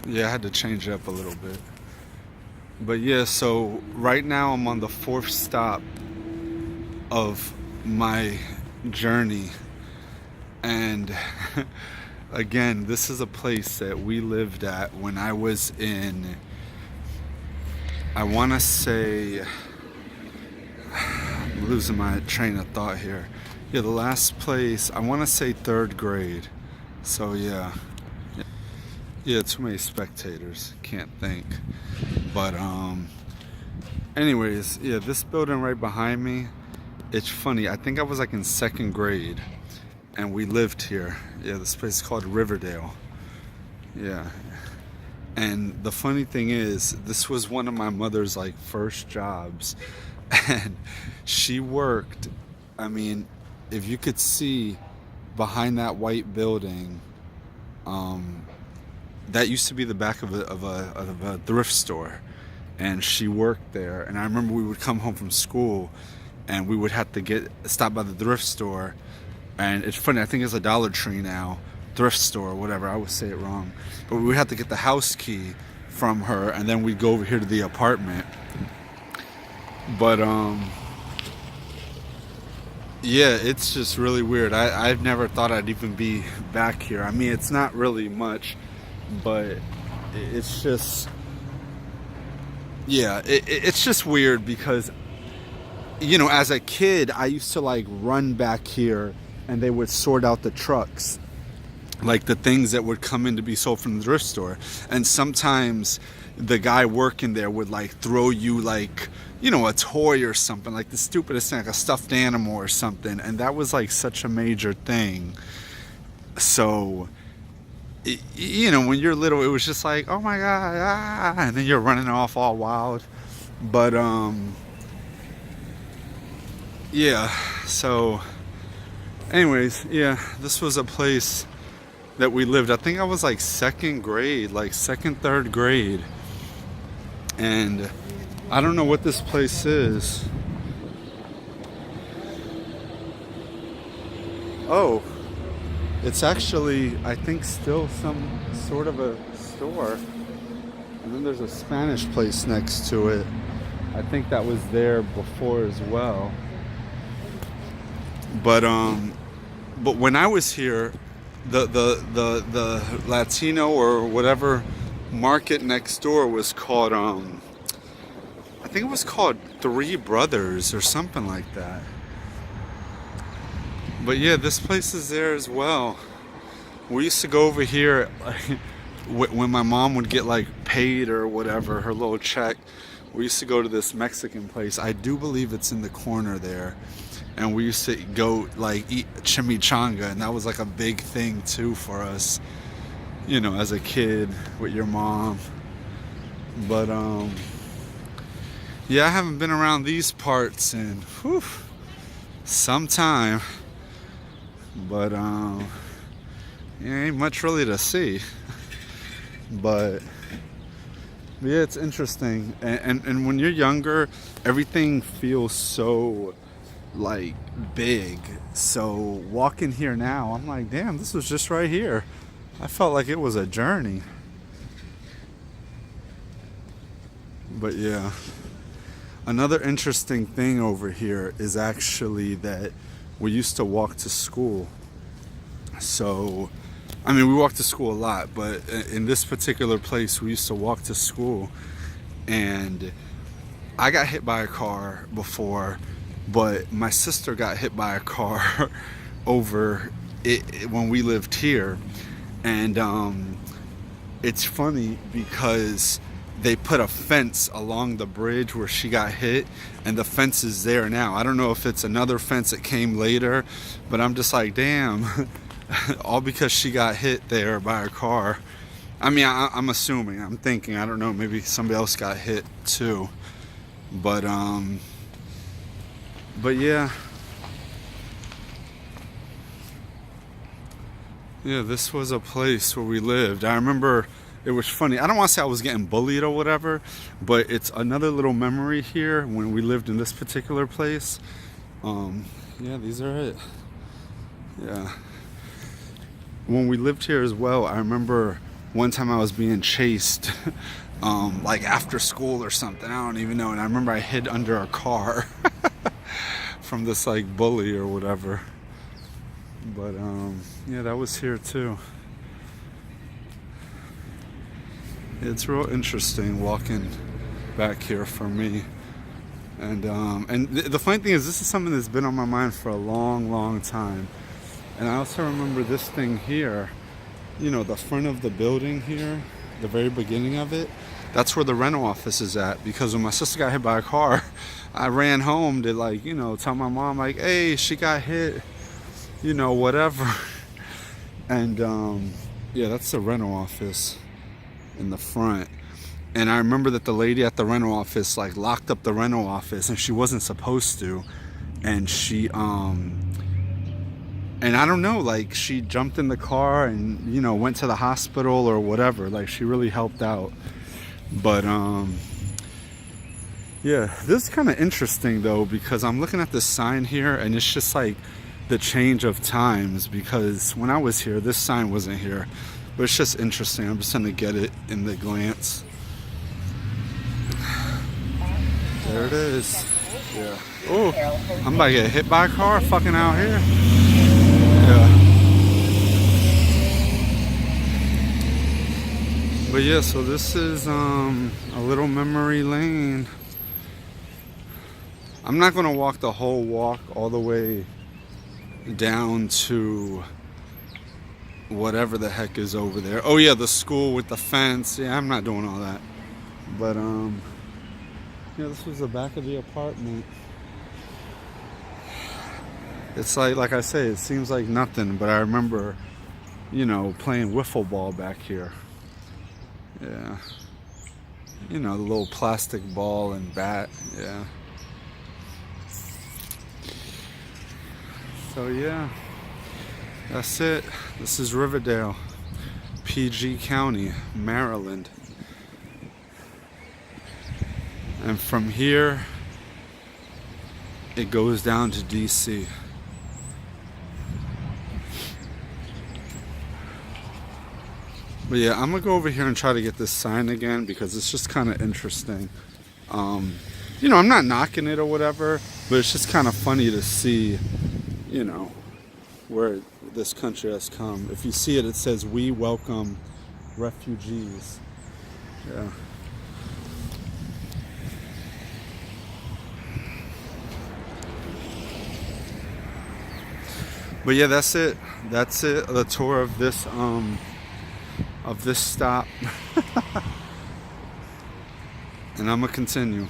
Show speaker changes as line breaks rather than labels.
Yeah, I had to change it up a little bit. But yeah, so right now I'm on the fourth stop of my journey. And again, this is a place that we lived at when I was in, I want to say, I'm losing my train of thought here. Yeah, the last place, I want to say third grade. So yeah. Yeah, too many spectators. Can't think. But anyways, yeah, this building right behind me, it's funny. I think I was like in second grade and we lived here. Yeah, this place is called Riverdale. Yeah. And the funny thing is, this was one of my mother's like first jobs. And she worked, I mean, if you could see behind that white building, um, that used to be the back of a thrift store, and she worked there. And I remember we would come home from school and we would have to stop by the thrift store. And it's funny, I think it's a Dollar Tree now, thrift store, whatever, I always say it wrong, but we would have to get the house key from her, and then we'd go over here to the apartment. But yeah, it's just really weird. I've never thought I'd even be back here. I mean, it's not really much, but it's just, yeah, it's just weird because, you know, as a kid, I used to like run back here and they would sort out the trucks, like the things that would come in to be sold from the thrift store. And sometimes the guy working there would like throw you like, you know, a toy or something, like the stupidest thing, like a stuffed animal or something. And that was like such a major thing. So, you know, when you're little, it was just like, oh my God, ah, and then you're running off all wild. But, yeah, so anyways, yeah, this was a place that we lived. I think I was like second grade, like second, third grade. And I don't know what this place is. Oh, it's actually, I think, still some sort of a store. And then there's a Spanish place next to it. I think that was there before as well. But when I was here, the Latino or whatever market next door was called I think it was called Three Brothers or something like that. But yeah, this place is there as well. We used to go over here when my mom would get like paid or whatever, her little check. We used to go to this Mexican place. I do believe it's in the corner there. And we used to go like eat chimichanga, and that was like a big thing too for us, you know, as a kid with your mom. But yeah, I haven't been around these parts in some time. But yeah, ain't much really to see. But yeah, it's interesting. And when you're younger, everything feels so like big. So walking here now, I'm like, damn, this was just right here. I felt like it was a journey. But yeah, another interesting thing over here is actually that we used to walk to school. So I mean, we walked to school a lot, but in this particular place we used to walk to school. And I got hit by a car before, but my sister got hit by a car over it when we lived here. And it's funny because they put a fence along the bridge where she got hit, and the fence is there now. I don't know if it's another fence that came later, but I'm just like, damn, all because she got hit there by a car. I mean, I'm assuming, I'm thinking, I don't know, maybe somebody else got hit too. But yeah, this was a place where we lived. I remember it was funny. I don't want to say I was getting bullied or whatever, but it's another little memory here when we lived in this particular place. Yeah, these are it. Yeah. When we lived here as well, I remember one time I was being chased, like after school or something. I don't even know. And I remember I hid under a car from this like bully or whatever. But yeah, that was here too. It's real interesting walking back here for me. And the funny thing is, this is something that's been on my mind for a long time. And I also remember this thing here, you know, the front of the building here, the very beginning of it, that's where the rental office is at. Because when my sister got hit by a car, I ran home to, like, you know, tell my mom, like, hey, she got hit, you know, whatever. And yeah, that's the rental office in the front. And I remember that the lady at the rental office like locked up the rental office, and she wasn't supposed to. And she and I don't know, like she jumped in the car and, you know, went to the hospital or whatever. Like she really helped out. But yeah, this is kind of interesting though, because I'm looking at this sign here and it's just like the change of times, because when I was here this sign wasn't here. But it's just interesting. I'm just gonna get it in the glance. There it is. Yeah. Oh, I'm about to get hit by a car fucking out here. Yeah. But yeah, so this is a little memory lane. I'm not gonna walk the whole walk all the way down to whatever the heck is over there. Oh yeah, the school with the fence. Yeah, I'm not doing all that. But yeah, this was the back of the apartment. It's like I say, it seems like nothing, but I remember, you know, playing wiffle ball back here. Yeah. You know, the little plastic ball and bat. Yeah. So yeah, that's it. This is Riverdale, PG County, Maryland. And from here, it goes down to DC. But yeah, I'm gonna go over here and try to get this sign again, because it's just kind of interesting. You know, I'm not knocking it or whatever, but it's just kind of funny to see, you know, where this country has come. If you see it, it says, "We welcome refugees." Yeah. But yeah, that's it. That's it. The tour of this stop. And I'm gonna continue.